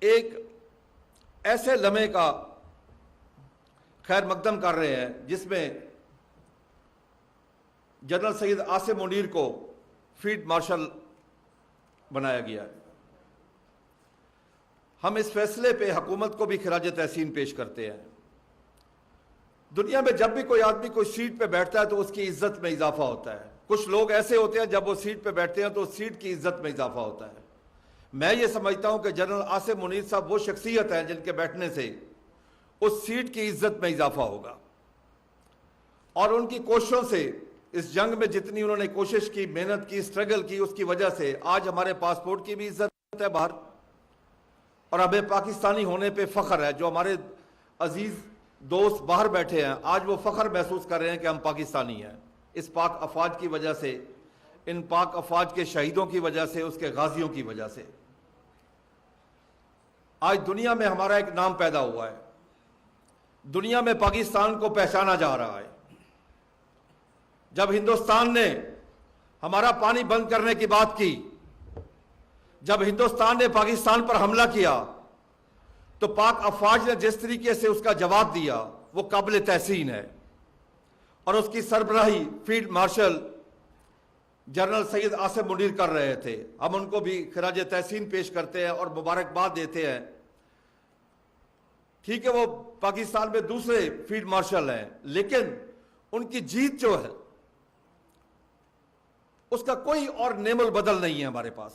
ایک ایسے لمحے کا خیر مقدم کر رہے ہیں جس میں جنرل سید عاصم منیر کو فیلڈ مارشل بنایا گیا ہے۔ ہم اس فیصلے پہ حکومت کو بھی خراج تحسین پیش کرتے ہیں۔ دنیا میں جب بھی کوئی آدمی کوئی سیٹ پہ بیٹھتا ہے تو اس کی عزت میں اضافہ ہوتا ہے۔ کچھ لوگ ایسے ہوتے ہیں جب وہ سیٹ پہ بیٹھتے ہیں تو اس سیٹ کی عزت میں اضافہ ہوتا ہے۔ میں یہ سمجھتا ہوں کہ جنرل عاصم منیر صاحب وہ شخصیت ہیں جن کے بیٹھنے سے اس سیٹ کی عزت میں اضافہ ہوگا، اور ان کی کوششوں سے اس جنگ میں جتنی انہوں نے کوشش کی، محنت کی، سٹرگل کی، اس کی وجہ سے آج ہمارے پاسپورٹ کی بھی عزت ہے باہر، اور ہمیں پاکستانی ہونے پہ فخر ہے۔ جو ہمارے عزیز دوست باہر بیٹھے ہیں آج وہ فخر محسوس کر رہے ہیں کہ ہم پاکستانی ہیں، اس پاک افواج کی وجہ سے، ان پاک افواج کے شہیدوں کی وجہ سے، اس کے غازیوں کی وجہ سے۔ آج دنیا میں ہمارا ایک نام پیدا ہوا ہے، دنیا میں پاکستان کو پہچانا جا رہا ہے۔ جب ہندوستان نے ہمارا پانی بند کرنے کی بات کی، جب ہندوستان نے پاکستان پر حملہ کیا، تو پاک افواج نے جس طریقے سے اس کا جواب دیا وہ قابل تحسین ہے، اور اس کی سربراہی field marshal general Syed Asim Munir کر رہے تھے۔ ہم ان کو بھی خراج تحسین پیش کرتے ہیں اور مبارکباد دیتے ہیں۔ ٹھیک ہے، وہ پاکستان میں دوسرے فیلڈ مارشل ہیں، لیکن ان کی جیت جو ہے اس کا کوئی اور نعم البدل نہیں ہے ہمارے پاس۔